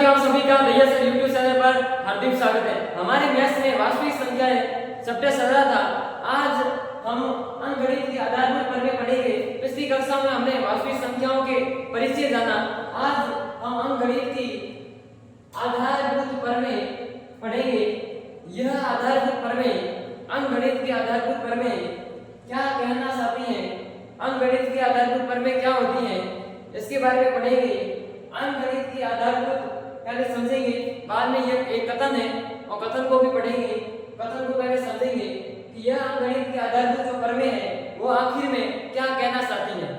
साथियों, आप सभी का दैया सर यूट्यूब चैनल पर हार्दिक स्वागत है। हमारे मैथ्स में वास्तविक संख्याएं चैप्टर चल रहा था। आज हम अंकगणित की आधारभूत प्रमेय पढ़ेंगे। पिछली कक्षा में हमने वास्तविक संख्याओं के परिचय जाना। आज हम अंकगणित की आधारभूत प्रमेय पढ़ेंगे। यह आधारभूत प्रमेय, अंकगणित की आधारभूत प्रमेय क्या कहना चाहती है, अंकगणित की आधारभूत प्रमेय क्या होती है, इसके बारे में पढ़ेंगे। अंकगणित की आधारभूत पहले समझेंगे, बाद में यह एक कथन है और कथन को भी पढ़ेंगे। कथन को पहले समझेंगे कि यह अंकगणित की आधारभूत जो प्रमेय है वो आखिर में क्या कहना चाहती है।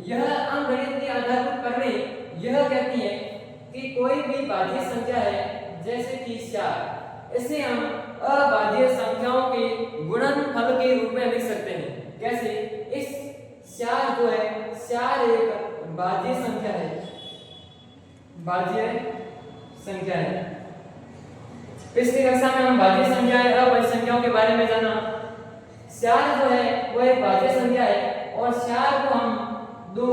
यह अंकगणित की आधारभूत प्रमेय यह कहती है कि कोई भी भाज्य संख्या है, जैसे कि 4, इसे हम अभाज्य संख्याओं के गुणनफल के रूप में लिख सकते हैं। कैसे? इस 4 जो है, 4 एक भाज्य संख्या है, भाज्य संख्या है। पिछली कक्षा में हम भाज्य संख्याएं, अभाज्य संख्याओं के बारे में जाना। 4 जो है वो एक भाज्य संख्या है और 4 को हम 2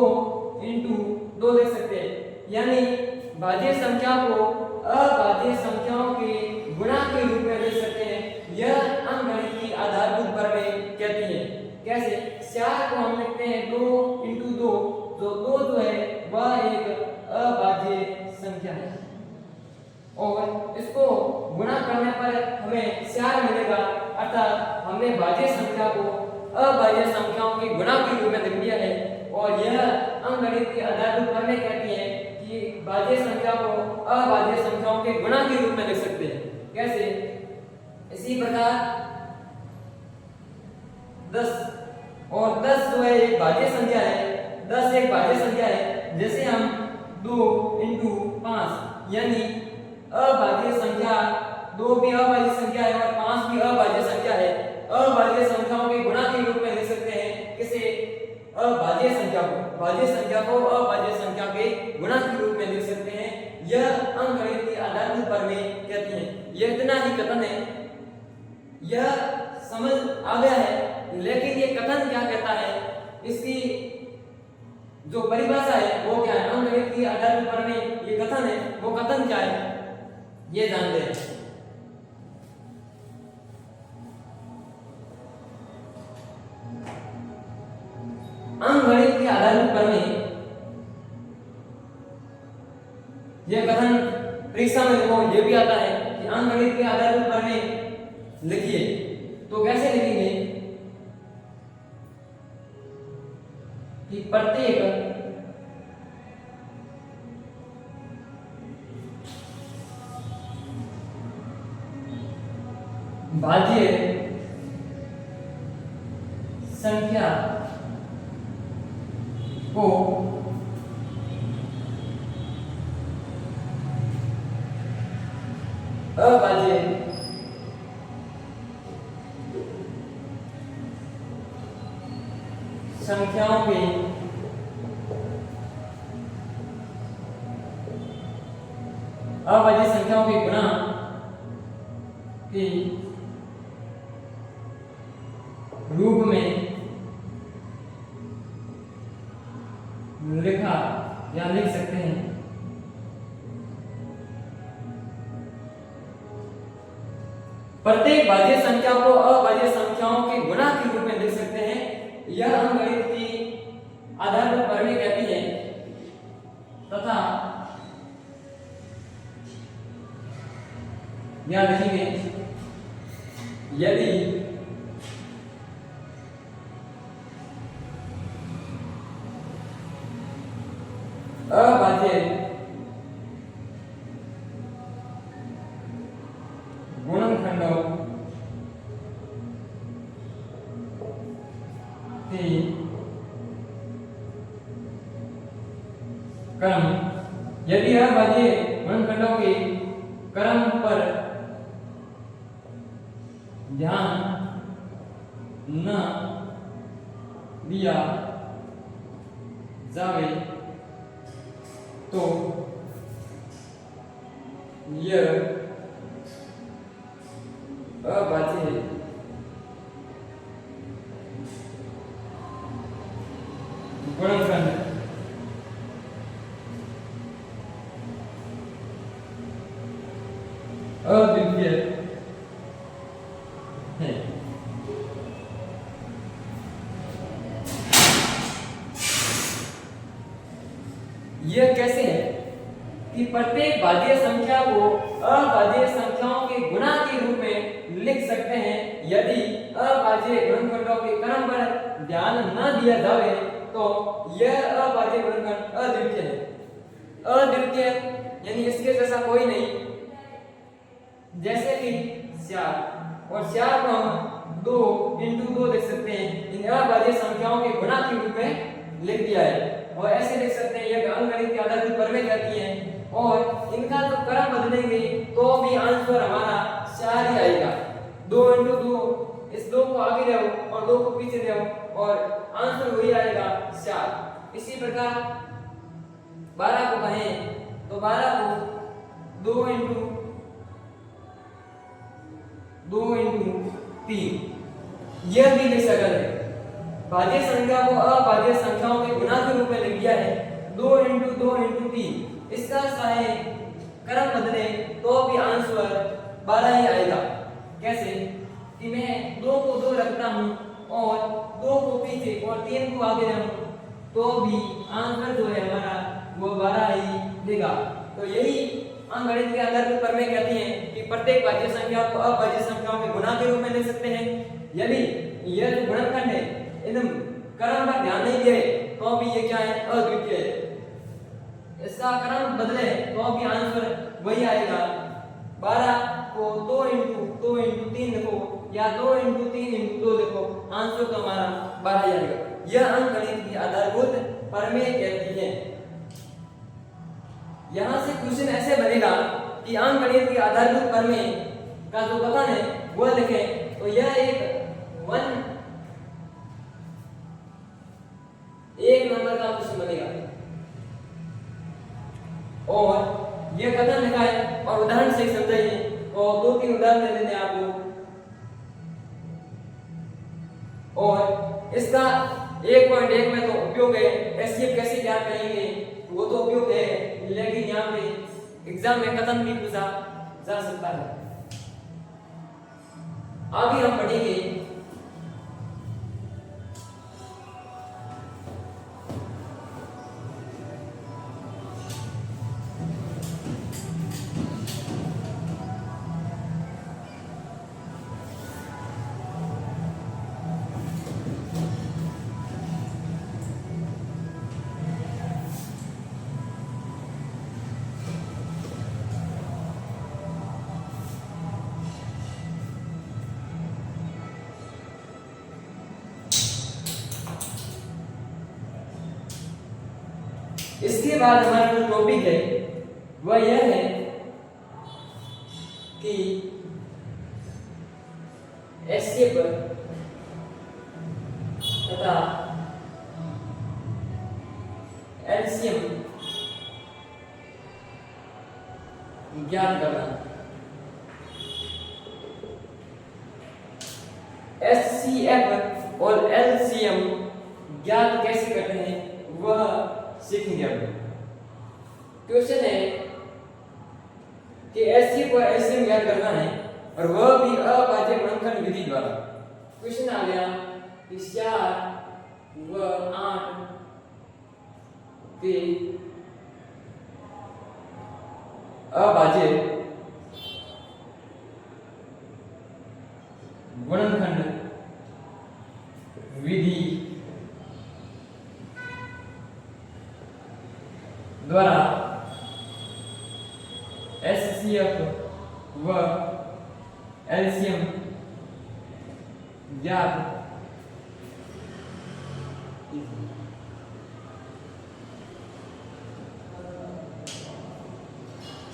इंटू 2 लिख सकते हैं, यानी भाज्य संख्या को अभाज्य संख्याओं के गुणा के रूप में लिख सकते हैं। यह अंकगणित की आधारभूत प्रमेय कहती है। कैसे? 4 को हम लिखते हैं 2 इंटू 2, जो 2 जो है वह एक अभाज्य संख्या है और इसको गुणा करने पर हमें 4 मिलेगा। अर्थात हमने भाज्य संख्या को अभाज्य संख्याओं के गुणा के रूप में लिख दिया है। और यह अंकगणित की आधारभूत प्रमेय कहती है कि भाज्य संख्या को अभाज्य संख्याओं के गुणा के रूप में लिख सकते हैं। कैसे? इसी प्रकार 10 और 10 जो है एक भाज्य संख्या है। 10 एक भाज्य संख्या है, जैसे हम 2 इंटू 5, यानी अभाज्य संख्या 2 भी अभाज्य संख्या है और 5 भी अभाज्य संख्या है। अभाज्य संख्याओं के गुणा के रूप में लिख सकते हैं। किसे? अभाज्य संख्या को, भाज्य संख्या को अभाज्य संख्या के गुणा के रूप में लिख सकते हैं। यह अंकगणित की आधारभूत प्रमेय कहती है। यह इतना ही कथन है, यह समझ आ गया है, लेकिन ये कथन क्या कहता है, इसकी जो परिभाषा है वो क्या है? अंकगणित की आधारभूत प्रमेय ये कथन है, वो कथन क्या है ये जानते हैं। अंकगणित की आधारभूत प्रमेय यह कथन परीक्षा में देखो ये भी आता है कि अंकगणित की आधारभूत प्रमेय लिखिए। तो कैसे लिखेंगे कि प्रत्येक भाज्य संख्या को अभाज्य संख्याओं के अभाज्य संख्याओं के गुणा के रूप में लिखा या लिख सकते हैं। प्रत्येक भाज्य संख्या को अभाज्य संख्याओं के गुणा के रूप में लिख सकते हैं। यह अंकगणित की आधारभूत प्रमेय कहती है। तथा यहां लिखेंगे, यदि अभाज्य गुणनखंडों के क्रम, यदि अभाज्य गुणनखंडों के क्रम पर ध्यान न दिया जावे तो यह अभाज्य गुणनखंड अद्वितीय है। यह कैसे है कि प्रत्येक भाज्य संख्या को अभाज्य संख्याओं के गुणा के रूप में लिख सकते हैं। यदि अभाज्य गुणनखंडों के क्रम पर ध्यान न दिया जाए तो यह अभाज्य गुणनखंड अद्वितीय है। अद्वितीय यानी इसके जैसा कोई नहीं। जैसे कि 4 और 4 को हम 2 × 2 लिख सकते हैं। इन अभाज्य संख्याओं के गुणा के रूप में लिख दिया है। और ऐसे लिख सकते हैं यह अंकगणित के आधार पर प्रमेय कहती हैं और इनका जो क्रम बदलेंगे तो भी आंसर हमारा 4 ही आएगा। 2 × 2, इस 2 को आगे ले आओ और 2 को पीछे ले आओ और आंसर वही आएगा 4। इसी प्रकार 12 को कहें तो 12 को 2 × 3 यह भी लिख सकते हैं। भाज्य संख्या को अभाज्य संख्याओं के गुणा के रूप में लिख दिया है। 2 × 2 × 3 इसका चाहे क्रम बदले तो भी आंसर 12 ही आएगा। कैसे कि मैं 2 को 2 रखता हूं और 2 को पीछे और 3 को आगे रखूं तो भी आंसर जो है हमारा वो 12 ही देगा। तो यही अंकगणित के आधार पर प्रमेय कहती हैं कि प्रत्येक भाज्य संख्या को अभाज्य संख्याओं के गुणा के रूप में लिख सकते हैं। यदि यह जो गुणनखंड है एकदम क्रम पर ध्यान नहीं दे तो भी ये क्या है अद्वितीय है। इसका क्रम बदले तो भी आंसर वही आएगा। 12 को 2 × 3 लिखो या 2 × 3 × 2 लिखो आंसर तो हमारा 12 ही आएगा। यह अंकगणित की आधारभूत प्रमेय कहती है। यहां से क्वेश्चन ऐसे बनेगा कि अंकगणित के आधारभूत प्रमेय का जो कथन है वह लिखें तो यह एक नंबर का क्वेश्चन बनेगा और यह कथन लिखा है और उदाहरण से समझाइए और 2-3 उदाहरण दे देते हैं आपको। और इसका 1.1 में तो उपयोग है। एससीएफ कैसे ज्ञात करेंगे वो तो उपयोग है, लेकिन यहाँ पे एग्जाम में कथन भी पूछा जा सकता है। आगे हम पढ़ेंगे इसके बाद हमारा जो टॉपिक है वह यह है कि एससीएफ तथा एलसीएम ज्ञात करना। एससीएफ और एलसीएम ज्ञात कैसे करते हैं वह सीखेंगे हम। क्वेश्चन है कि एससीएफ और एलसीएम ज्ञात करना है और वह भी अभाज्य गुणनखंड विधि द्वारा। क्वेश्चन आ गया कि 4 व 8 के अभाज्य गुणनखंड विधि द्वारा एचसीएफ व एलसीएम ज्ञात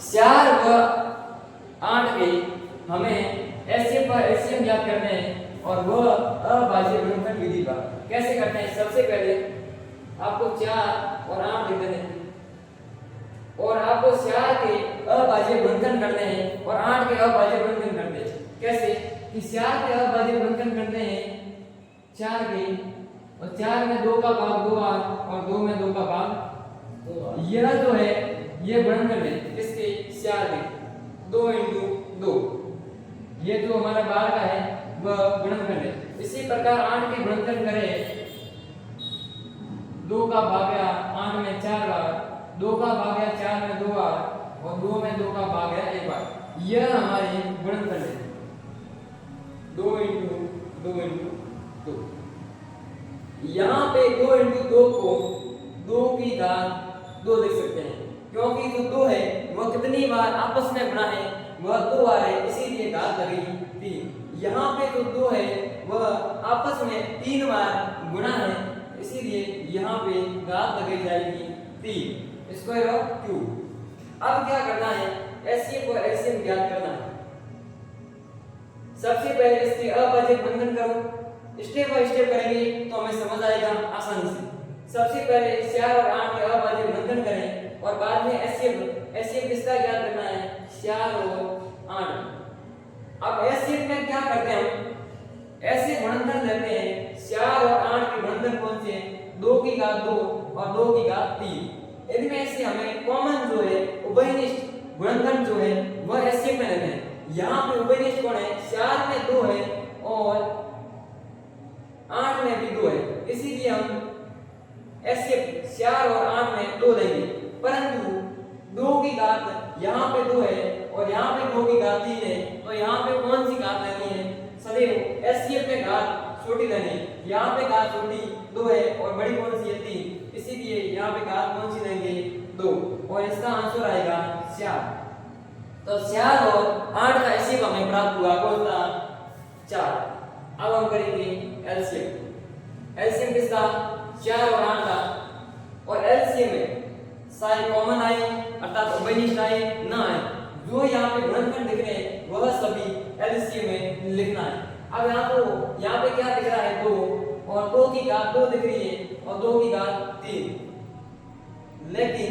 चार व 8 के हमें एचसीएफ व एलसीएम ज्ञात करने हैं और वह अभाज्य गुणनखंड विधि पर कैसे करते हैं। सबसे पहले आपको 4 और 8 लिख देने हैं और आपको 4 के अभाज्य गुणनखंड करने हैं और 8 के अभाज्य गुणनखंड करने हैं। कैसे कि 4 के अभाज्य गुणनखंड करते हैं 4 के और 4 में 2 का भाग 2 और 2 में 2 का भाग 2। यह जो है ये गुणनखंड है किसके 4 के 2 × 2। ये जो हमारा 12 का है वह गुणनखंड है। इसी प्रकार 8 के गुणनखंड करें 2 का भाग्या 8 में 4 बार, 2 का भाग्या 4 में 2 बार और 2 में 2 का भाग्या 1 बार। यह हमारी गुणनखंड है 2 × 2 × 2। यहाँ पे 2 × 2 को 2 की घात 2 लिख सकते हैं, क्योंकि जो 2 है वह कितनी बार आपस में गुणा है, वह 2 बार है, इसीलिए घात लगेगी 3। यहाँ पे जो 2 है वह आपस में 3 बार गुणा है, इसीलिए यहाँ पे घात लगाई जाएगी 3 स्क्वायर ऑफ क्यूब। अब क्या करना है, एचसीएफ और एलसीएम ज्ञात करना है। सबसे पहले इसके अभाज्य बंधन करो, स्टेप बाय स्टेप करेंगे तो हमें समझ आएगा आसानी से। सबसे पहले 4 और 8 के अभाज्य बंधन करें और बाद में एचसीएफ किसका ज्ञात करना है, 4 और 8। अब एचसीएफ में क्या करते हैं, हम ऐसे गुणनखंड लेते हैं 4 और 8 के गुणनखंड कौन से हैं, 2 की घात 2 और 2 की घात 3। इनमें से हमें कॉमन जो है उभयनिष्ठ गुणनखंड जो है वह एचसीएफ में लेते हैं। यहाँ पे उभयनिष्ठ कौन है, 4 में 2 है और 8 में भी 2 है, इसीलिए हम एचसीएफ 4 और 8 में 2 लेंगे। परंतु 2 की घात यहाँ पे 2 है और यहाँ पे 2 की घात 3 है, तो यहाँ पे कौन सी घात लेनी है, सदैव एचसीएफ में घात छोटी लेनी है। यहाँ पे घात छोटी 2 है और बड़ी कौन सी है 3, इसीलिए यहाँ पे घात कौन सी लेंगे 2 और इसका आंसर आएगा 4। तो 4 और 8 का एचसीएफ हमें प्राप्त हुआ कौन सा, 4। अब हम करेंगे एलसीएम। एलसीएम किसका, 4 और 8 का, और एलसीएम में सारे कॉमन आए अर्थात उभयनिष्ठ आए ना आए, जो यहाँ पे गुणनखंड दिख रहे हैं वह सभी एलसीएम में लिखना है। अब यहाँ पे क्या दिख रहा है, 2 और 2 की घात 2 दिख रही है और 2 की घात 3, लेकिन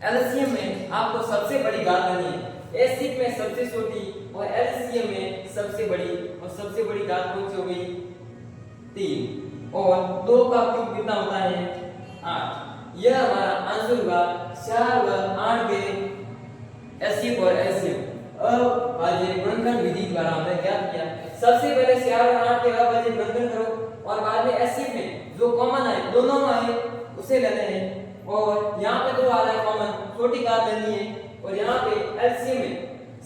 एलसीएम में आपको सबसे बड़ी घात लेनी है। एचसीएफ में सबसे छोटी और एलसीएम में सबसे बड़ी, और सबसे बड़ी घात कौन सी हो गई, 3 और 2 का क्यूब कितना होता है, 8। यह हमारा आंसर हुआ 4 व 8 के एचसीएफ और एलसीएम अभाज्य गुणनखंड विधि द्वारा हमने ज्ञात किया। सबसे पहले 4 और 8 के अभाज्य गुणनखंड करो और बाद में एचसीएफ में जो कॉमन है दोनों आए उसे लेने हैं, और यहाँ पे 2 आ रहा है कॉमन, छोटी घात लेनी है, और यहाँ पे एलसीएम में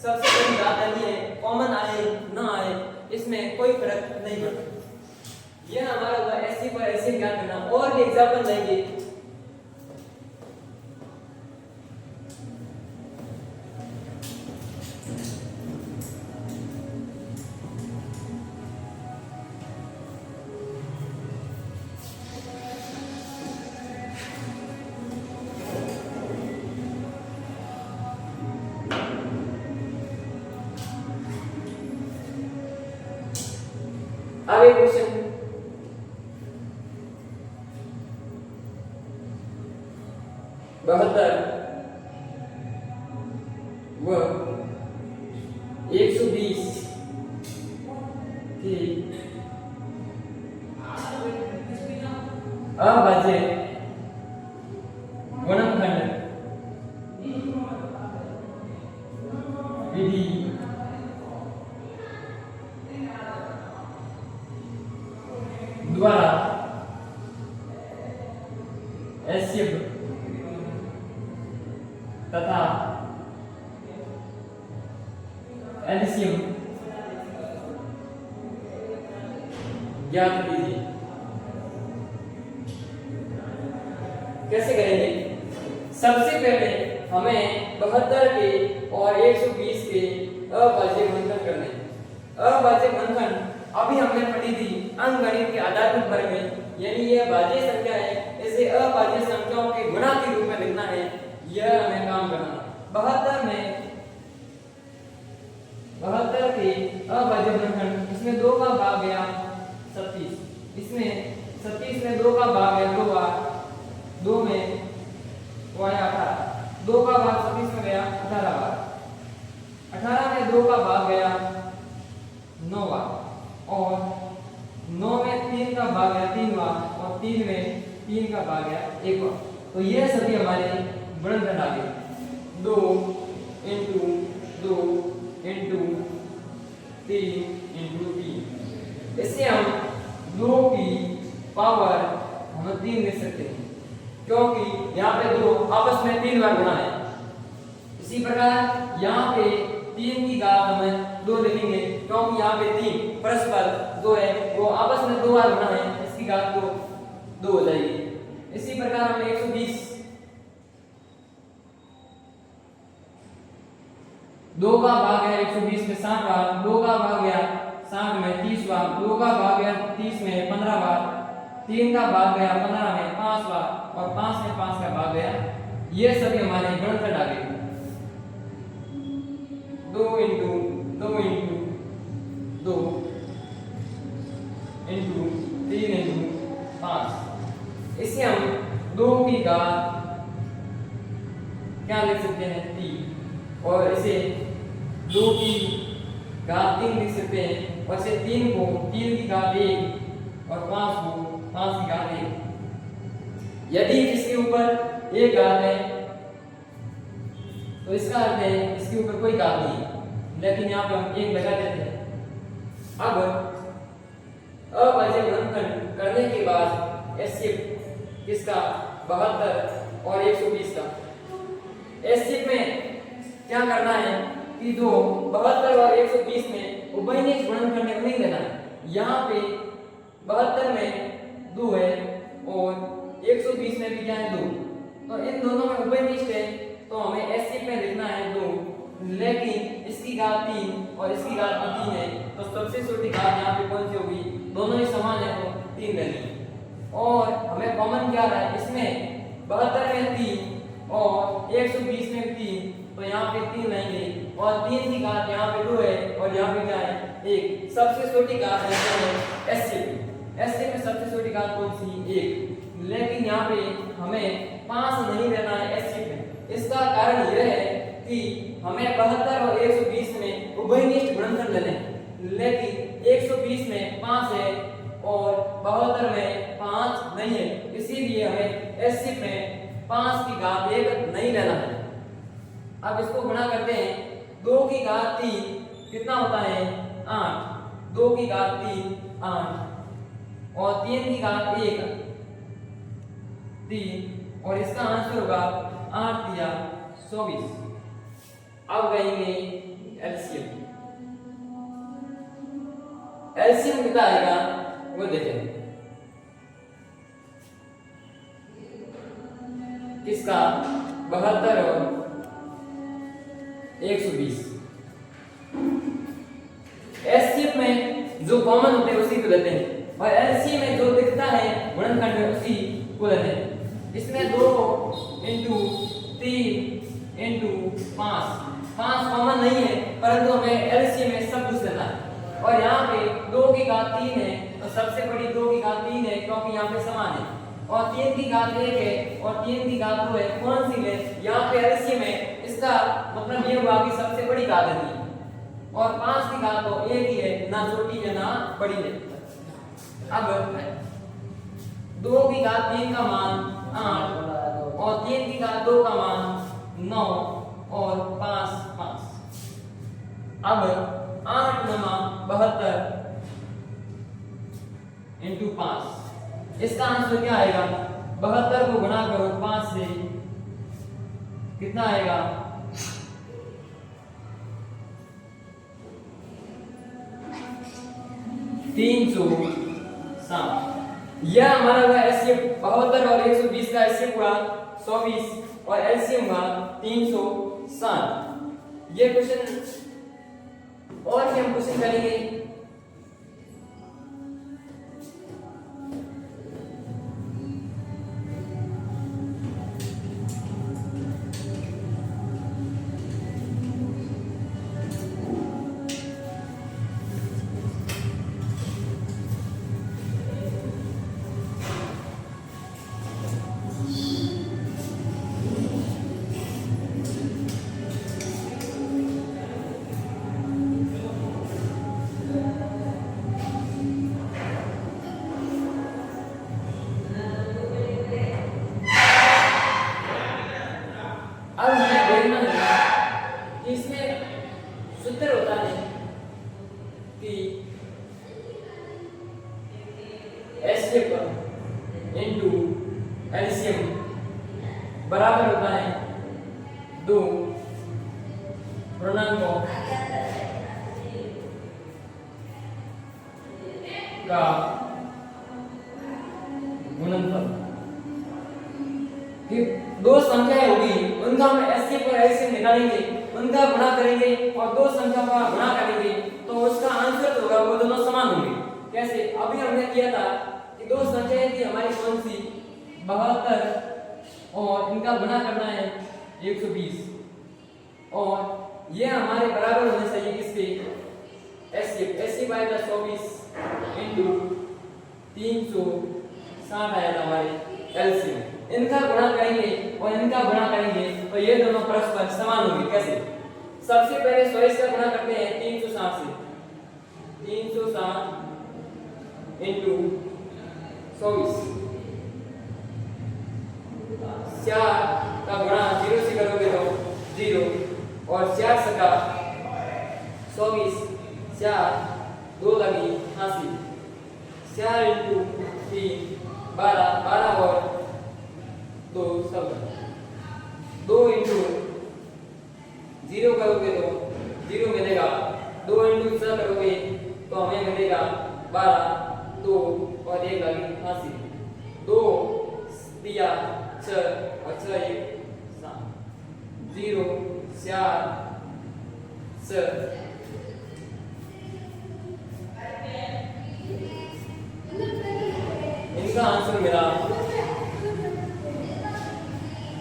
सबसे बड़ी घात लेनी है, कॉमन आए ना आए इसमें कोई फर्क नहीं पड़ता। यह हमारा हुआ एचसीएफ और एलसीएम ज्ञात करना। और भी एग्जांपल लेंगे। अब एक क्वेश्चन, बहत्तर व 120 की अभाज्य गुणनखंड विधि द्वारा एचसीएफ तथा एलसीएम ज्ञात कीजिए। कैसे करेंगे, सबसे पहले हमें 72 के और 120 के अभाज्य गुणनखंड करने हैं। अभाज्य गुणनखंड अभी हमने पढ़ी थी अंकगणित के आधारभूत वर्ग में, यानी यह भाज्य संख्या है, इसे अभाज्य संख्याओं के गुणा के रूप में लिखना है, यह हमें काम करना है। 72 के अभाज्य गुणनखंड, इसमें 2 का भाग गया 37, इसमें 37 में 2 का भाग गया 2 बार, 2 में वो आया 18, 2 का भाग 37 में गया 18 बार, 18 में 2 का भाग गया 9 बार, और 9 में 3 का भाग गया 3 बार, और 3 में 3 का भाग गया 1 बार। तो ये सभी हमारे गुणनखंड आ गए। 2 × 2 इंटू 3 इंटू 3। इससे हम 2 की पावर हम 3 लिख सकते हैं, क्योंकि यहाँ पे 2 आपस में 3 बार गुणा है। इसी प्रकार यहाँ पे 3 की घात हमें 2 लिखेंगे, क्योंकि यहाँ पे 3 परस्पर 2 है, वो आपस में 2 बार गुणा है, इसकी घात तो 2 हो जाएगी। इसी प्रकार हमें 120 2 का भाग है 120 में 60 बार, 2 का भाग गया 60 में 30 बार, 2 का भाग गया 30 में 15 बार, 3 का भाग गया 15 में 5 बार और 5 में 5 का भाग गया। ये सभी हमारे गुणनखंड आ गए। 2 इंटू 2 इंटू 2 इंटू 3 इंटू 5। इससे हम 2 की घात क्या लिख सकते हैं 3, और इसे 2 की घात 3 लिख सकते हैं, और इसे 3 को 3 की घात 1 और 5 को 5 की घात 1। यदि इसके ऊपर एक घात है तो इसका अर्थ है इसके ऊपर कोई घात नहीं है, लेकिन यहाँ पे हम 1 लगा देते हैं। अब अभाज्य गुणनखंड करने के बाद एचसीएफ किसका 72 और 120 का। एचसीएफ में क्या करना है कि जो 72 और 120 में उभयनिष्ठ गुणनखंड नहीं लेना है। यहाँ पे 72 में 2 है और 120 में भी क्या है 2, तो इन दोनों में उभयनिष्ठ है, तो हमें एचसीएफ में लिखना है 2, लेकिन इसकी घात 3 और इसकी घात 3 है, तो सबसे छोटी घात यहाँ पे कौन सी होगी, दोनों ही समान है तो 3 लेनी। और हमें कॉमन क्या रहा है इसमें 72 में 3 और 120 में 3, तो यहाँ पे 3 लेंगे और 3 की घात यहाँ पे 2 है और यहाँ पे क्या है 1। सबसे छोटी घात है एचसीएफ। एचसीएफ में सबसे छोटी घात कौन सी 1, लेकिन यहाँ पे हमें 5 नहीं लेना है एचसीएफ में। इसका कारण यह है कि हमें 72 और 120 में उभयनिष्ठ गुणनखंड लेने हैं, लेकिन 120 में 5 है और 72 में 5 नहीं है, इसीलिए हमें एचसीएफ में 5 की घात 1 नहीं लेना है। अब इसको गुणा करते हैं, 2 की घात 3 कितना होता है 8, 2 की घात 3 8 और 3 की घात 1 3, और इसका आंसर होगा 8 3 24। अब कहेंगे एलसीएम। एलसीएम कितना आएगा वो देखें, किसका 72 और 120। एचसीएफ में जो कॉमन होते हैं उसी को लेते हैं, और एलसीएम में जो दिखता है गुणनखंड में उसी को लेते हैं। इसमें 2 इंटू 3 इंटू 5 कॉमन नहीं है, परंतु हमें एलसीएम में सब कुछ लेना है। और यहाँ पे 2 की घात 3 है, तो सबसे बड़ी 2 की घात 3 है, क्योंकि यहाँ पे समान है, और 3 की घात 1 है और 3 की घात 2 है, कौन सी है यहाँ पे एलसीएम है। इसका मतलब ये हुआ कि सबसे बड़ी घात है, और 5 की घात तो 1 ही है, ना छोटी है ना बड़ी है। अब 2 की घात 3 का मान 8 और 3 की घात 2 का मान 9 और 5 5। अब 8 9 72 इंटू 5, इसका आंसर क्या आएगा, 72 को गुणा करो 5 से, कितना आएगा 360। यह हमारा हुआ एचसीएफ 72 और 120 का एचसीएफ हुआ 120 और एलसीएम हुआ 360। ये क्वेश्चन और भी हम क्वेश्चन करेंगे। सूत्र होता है कि एचसीएफ इनटू एलसीएम बराबर होता है दो पूर्णांकों का गुणनफल। फिर दो संख्याएं होगी, उनका हम एचसीएफ और एलसीएम निकालेंगे, उनका गुणा करेंगे और दो संख्याओं का गुणा करेंगे तो उसका आंसर जो होगा वो दोनों समान होंगे। कैसे? अभी हमने किया था कि दो संख्याएं थी हमारी कौन सी 72 और इनका गुणा करना है 120 और ये हमारे बराबर होने चाहिए किसके? एचसीएफ आएगा 24 इंटू 360 आएगा हमारे एलसीएम। इनका गुणा करेंगे और इनका गुणा करेंगे तो ये दोनों परस्पर समान होंगे। कैसे? सबसे पहले 24 का गुणा करते हैं 360 से, 360 इंटू 24, 4 का गुणा 0 से करोगे तो 0 और 4 सका 24, 4 2 लगी 88, 4 इंटू 3 12, 12 और 2 सब 2 इंटू 0 करोगे तो 0 मिलेगा, 2 इंटू 6 करोगे तो हमें मिलेगा 12, 2 और 1 लगी 88, 2 दिया 6 और 6 1 7, 0 4 6 इनका आंसर मिला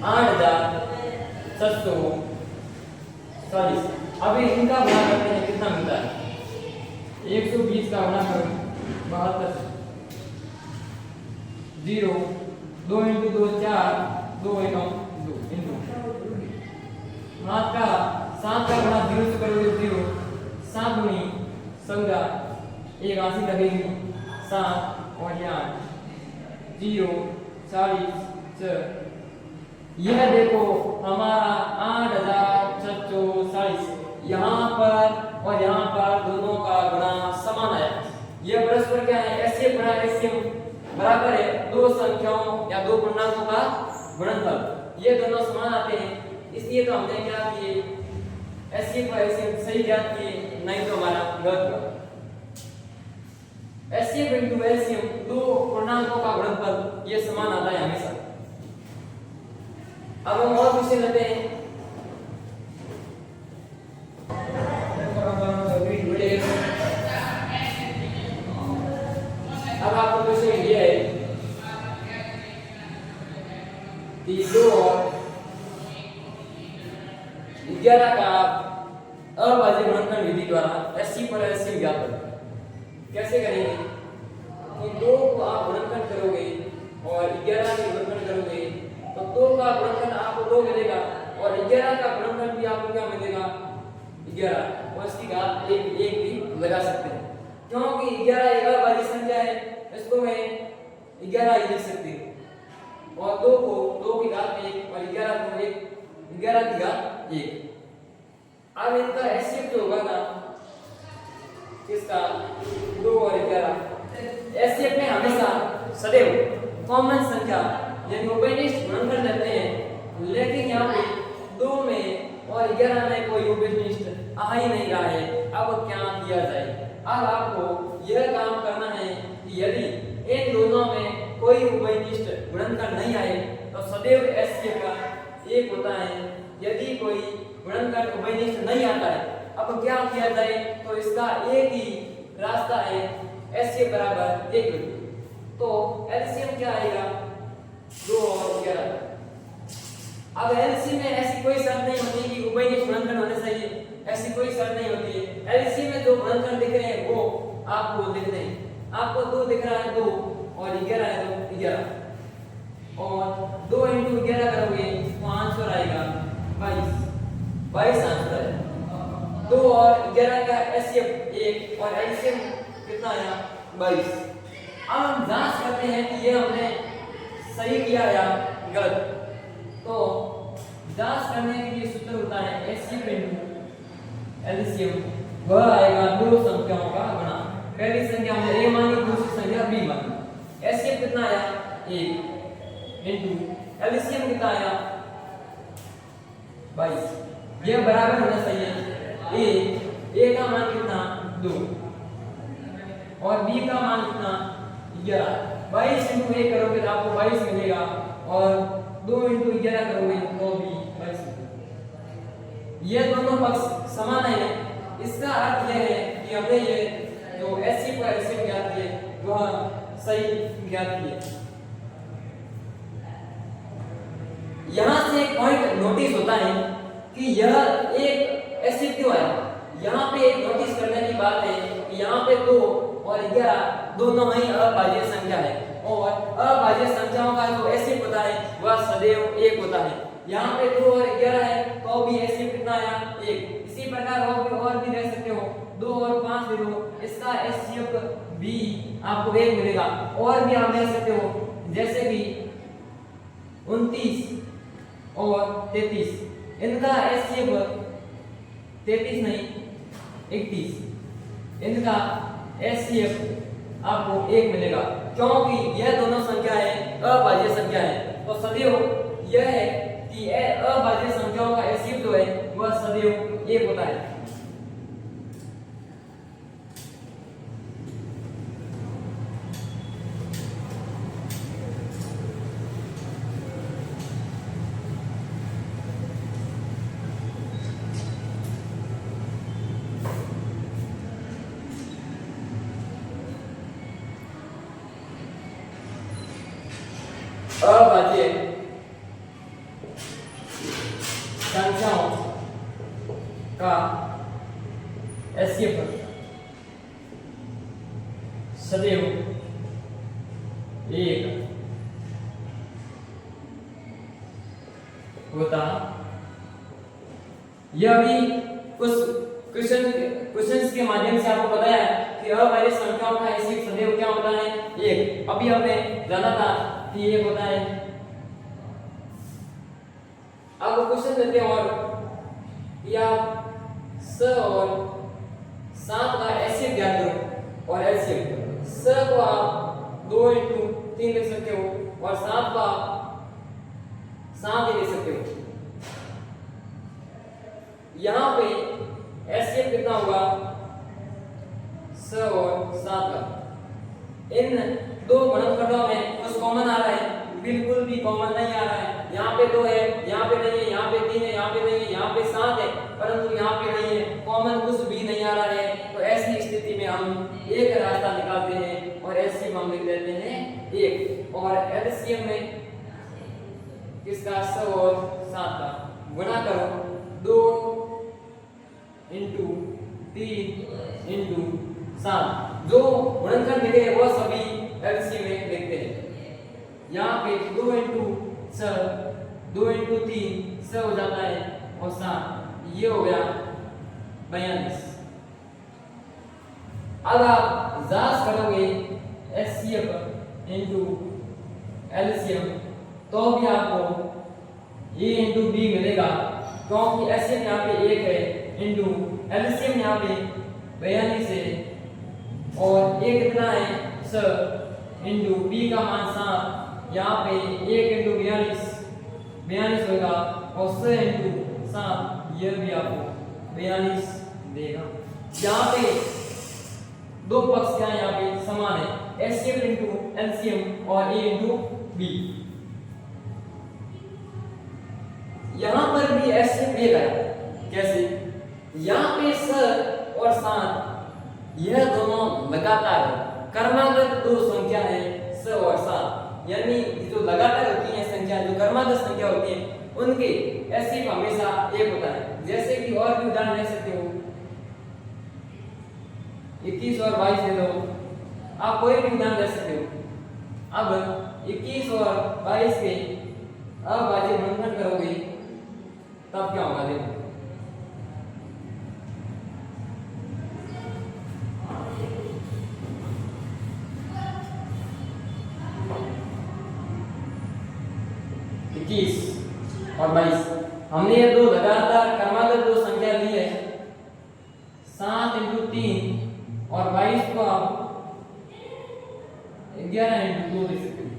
8740। अभी इनका गुणा करते हैं, कितना मिलता है? 120 का गुणा करो 72 0 2 इंटू 2 4 2 1 2 इंटू 7 का 7 का गुणा 0 से करोगे 0 7 गुणी 17 एक 80 लगेगी 7 और यहाँ 0 40 6। यह देखो हमारा 8640 यहाँ पर और यहाँ पर दोनों का गुणा समान है। यह परस्पर क्या है? एचसीएफ गुणा एलसीएम बराबर है दो संख्याओं या दो पूर्णांकों का गुणनफल। ये दोनों समान आते हैं, इसलिए तो हमने क्या किए एचसीएफ और एलसीएम सही ज्ञात किए, नहीं तो हमारा गलत हुआ। एचसीएफ इनटू एलसीएम दो पूर्णांकों का गुणनफल ये समान आता है हमेशा। अब हम और क्वेश्चन लेते हैं। अब आपको क्वेश्चन ये है कि 2 और 11 का अभाज्य गुणनफल विधि द्वारा एचसीएफ और एलसीएम ज्ञात करें। कैसे करेंगे कि 2 को आप गुणनफल करोगे और 11 के गुणनफल करोगे तो 2 का गुणनफल आपको 2 मिलेगा और 11 का गुणनफल भी आपको क्या मिलेगा 11 और इसकी घात 1 भी लगा सकते हैं, क्योंकि 11 एक अभाज्य संख्या है, इसको मैं 11 ही लिख सकती हूँ और 2 को 2 की घात 1 और 11 को 1 11 की घात 1। अब इनका एचसीएफ जो होगा ना किसका 2 और 11 एचसीएफ में हमेशा सदैव कॉमन संख्या यानी उभयनिष्ठ गुणनफल लेते हैं, लेकिन यहाँ पे 2 में और 11 में कोई उभयनिष्ठ आ ही नहीं रहा है। अब क्या किया जाए? अब आपको यह काम करना है कि यदि इन दोनों में कोई उभयनिष्ठ गुणनफल नहीं आए तो सदैव एचसीएफ का 1 होता है। यदि कोई गुणनफल उभयनिष्ठ नहीं आता है, अब क्या किया जाए? तो इसका एक ही रास्ता है, एचसीएफ बराबर 1। तो एलसीएम क्या आएगा 2 और 11। अब एलसीएम में ऐसी कोई शर्त नहीं होती कि उभयनिष्ठ गुणनफल होने चाहिए, ऐसी कोई शर्त नहीं होती है। एलसीएम में जो गुणनफल दिख रहे हैं वो आपको लिख दें। आपको 2 दिख रहा है 2 और 11 है तो 11 और 2 इंटू 11 करोगे तो आंसर आएगा 22 आंसर है। 2 और 11 का एचसीएफ 1 और एलसीएम कितना आया 22। अब हम जांच करते हैं कि ये हमने सही किया या गलत। तो जांच करने के लिए सूत्र होता है एचसीएफ इनटू एलसीएम वह आएगा दो संख्याओं का गुणा। पहली संख्या हमने a मानी, दूसरी संख्या b मानी। एलसीएम कितना आया 1 इनटू एलसीएम कितना आया 22। यह बराबर होना चाहिए a का मान कितना 2 और b का मान कितना 11। 22 इंटू 1 करोगे तो आपको 22 मिलेगा और 2 इंटू 11 करोगे तो भी 22। ये दोनों पक्ष समान है। इसका अर्थ यह है कि हमने ये जो एचसीएफ का एलसीएम ज्ञात किए वह सही ज्ञात किए। यहाँ से एक पॉइंट नोटिस होता है कि यह एक एचसीएफ क्यों आया। यहाँ पे एक नोटिस करने की बात है कि यहाँ पे 2 और 11 दोनों ही अभाज्य संख्या है और अभाज्य संख्याओं का जो एचसीएफ होता है वह सदैव 1 होता है। यहाँ पे 2 और 11 है तो भी एचसीएफ कितना आया 1। इसी प्रकार और भी रह सकते हो 2 और 5 ले लो, इसका एचसीएफ भी आपको 1 मिलेगा। और भी आप ले सकते हो जैसे कि 29 और 33, इनका एचसीएफ 33 नहीं 31, इनका एचसीएफ आपको 1 मिलेगा क्योंकि यह दोनों संख्याएं अभाज्य संख्या है। तो सदैव यह है कि अभाज्य संख्याओं का एचसीएफ जो है वह सदैव 1 होता है। अभाज्य संख्याओं का एचसीएफ सदैव 1 होता। यह भी कुछ क्वेश्चंस के माध्यम से आपको बताया कि अभाज्य संख्याओं का एचसीएफ सदैव क्या होता है 1। अभी हमें जाना था कि ये होता है। अब क्वेश्चन देते हैं और या स और 7 का एचसीएफ ज्ञात करो और एलसीएम स को आप 2 इंटू 3 लिख सकते हो और 7 का 7 ही लिख सकते हो। यहाँ पे एचसीएफ कितना होगा स और 7 का। इन दो गुणनखंडों में कुछ कॉमन आ रहा है, बिल्कुल भी कॉमन नहीं आ रहा है। यहाँ पे 2 है, यहाँ पे नहीं है, यहाँ पे 3 है, यहाँ पे नहीं है, यहाँ पे 7 है, परंतु यहाँ पे नहीं है, कॉमन कुछ भी नहीं आ रहा है। तो ऐसी स्थिति में हम एक रास्ता निकालते हैं और एचसीएफ हम लिख देते हैं 1 और एलसीएम में किसका स और 7 का गुणा करो 2 इंटू 3 इंटू 7। जो गुणनखंड मिले वो सभी एलसीएम में लिखते हैं। यहाँ पे 2 इंटू 6 2 इंटू 3 6 हो जाता है और 7 ये हो गया 42। अब आप जांच करोगे एचसीएफ इंटू एलसीएम तो भी आपको ए इंटू बी मिलेगा क्योंकि एचसीएफ यहाँ पे 1 है इंटू एलसीएम यहाँ पे 42 है और ए कितना है 6 इंटू बी का मान 7, यहाँ पे 1 इंटू 42 होगा और 6 इंटू 7 यह भी आपको 42 देगा। यहाँ पे दो पक्ष क्या यहाँ पे समान है एचसीएफ इंटू एलसीएम और ए इंटू बी। यहाँ पर भी एचसीएफ 1 आया कैसे। यहाँ पे 6 और 7 यह दोनों लगातार क्रमागत दो संख्या है 6 और 7, यानी जो लगातार होती है संख्या जो क्रमागत संख्या होती है उनके एचसीएफ हमेशा 1 होता है। जैसे कि और भी उदाहरण ले सकते हो 21 और 22 ले लो, आप कोई भी उदाहरण ले सकते हो। अब 21 और 22 के अभाज्य गुणनखंड करोगे तब क्या होगा देखो। और 22 हमने ये दो लगातार क्रमागत दो संख्या ली है 7 इंटू 3 और 22 को आप 11 इंटू 2 लिख सकते हैं।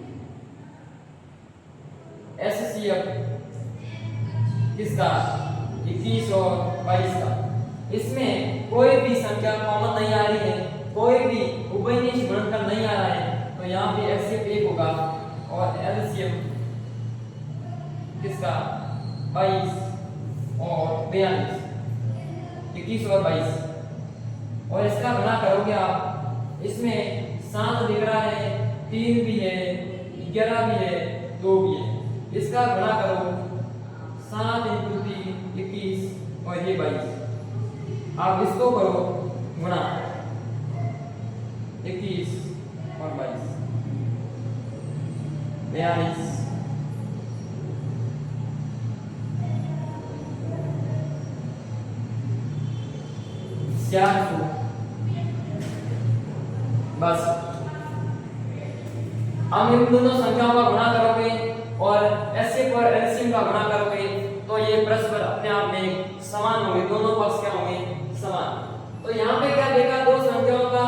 एचसीएफ किसका? 21 और 22 का। इसमें कोई भी संख्या कॉमन नहीं आ रही है, कोई भी उभयनिष्ठ गुणनखंड नहीं आ रहा है, तो यहाँ पे एचसीएफ 1 होगा और एलसीएम किसका? 22 और 42, 21 और 22। और इसका गुणा करोगे आप, इसमें 7 दिख रहा है, 3 भी है, 11 भी है, 2 भी है। इसका गुणा करो, 7 इंटू 3 21 और ये 22। आप इसको करो गुणा 21 और 22 42 400। बस हम इन दोनों संख्याओं का गुणा करोगे और एचसीएफ और एलसीएम का गुणा करोगे तो ये परस्पर अपने आप में समान होंगे, दोनों पक्ष क्या होंगे? समान। तो यहाँ पे क्या देखा? दो संख्याओं का,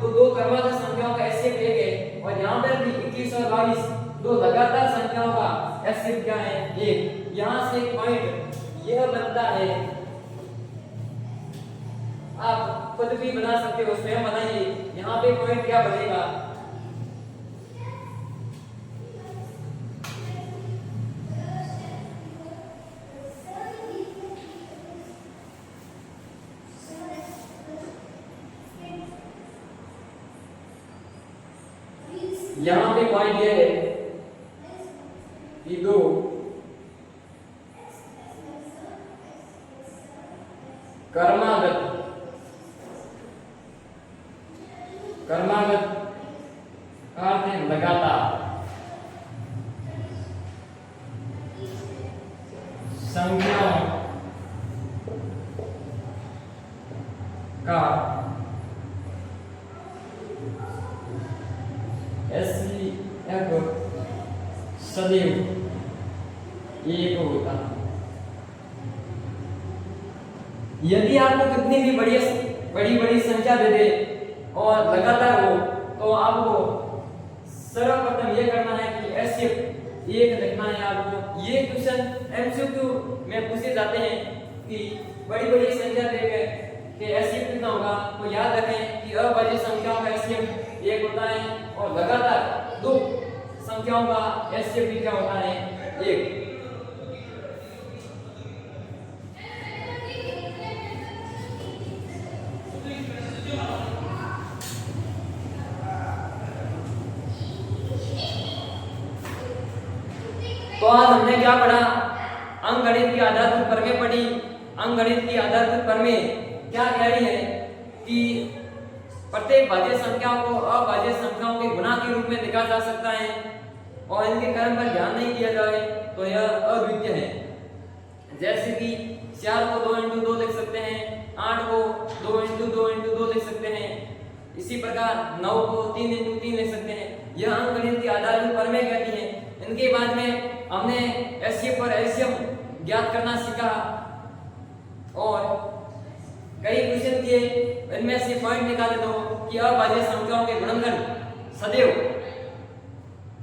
दो क्रमागत संख्याओं का एचसीएफ 1 है और यहाँ पर भी 21 और 22 दो लगातार संख्याओं का एचसीएफ क्या है? 1। यहाँ से एक पॉइंट यह बनता है, आप खुद भी बना सकते हो, स्वयं बनाइए। यहाँ पे पॉइंट क्या बनेगा? यहाँ पे पॉइंट ये है कि दो कर्मागत का अर्थ है लगातार संख्याओं का एचसीएफ सदैव 1 होता है। यदि आपको कितनी भी बड़ी संख्या दे दे और लगातार हो तो आपको सर्वप्रथम यह करना है कि एचसीएफ 1 लिखना है आपको। ये क्वेश्चन एमसीक्यू में पूछे जाते हैं कि बड़ी संख्या देकर कि एचसीएफ कितना होगा, तो याद रखें कि अभाज्य संख्याओं का एचसीएफ 1 होता है और लगातार दो संख्याओं का एचसीएफ भी क्या होता है? 1। तो आज हमने क्या पढ़ा? अंकगणित की आधारभूत प्रमेय पढ़ी। अंकगणित की आधारभूत प्रमेय क्या कह रही है कि प्रत्येक भाज्य संख्याओं को अभाज्य संख्याओं के गुणा के रूप में लिखा जा सकता है और इनके क्रम पर ध्यान नहीं दिया जाए तो यह अद्वितीय है। जैसे कि 4 को 2 इंटू 2 लिख सकते हैं, 8 को 2 इंटू 2 इंटू 2 लिख सकते हैं, इसी प्रकार 9 को 3 इंटू 3 लिख सकते हैं। यह अंकगणित की आधारभूत प्रमेय कहती है। इनके बाद में हमने एचसीएफ और एलसीएम ज्ञात करना सीखा और कई क्वेश्चन किए, इनमें से पॉइंट निकाले दो कि अभाज्य संख्याओं के गुणनखंड सदैव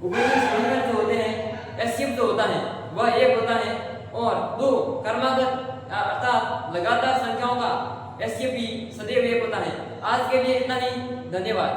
उभयनिष्ठ गुणनखंड जो होते हैं, एचसीएफ जो होता है वह 1 होता है और दो क्रमागत अर्थात लगातार संख्याओं का एचसीएफ भी सदैव 1 होता है। आज के लिए इतना ही, धन्यवाद।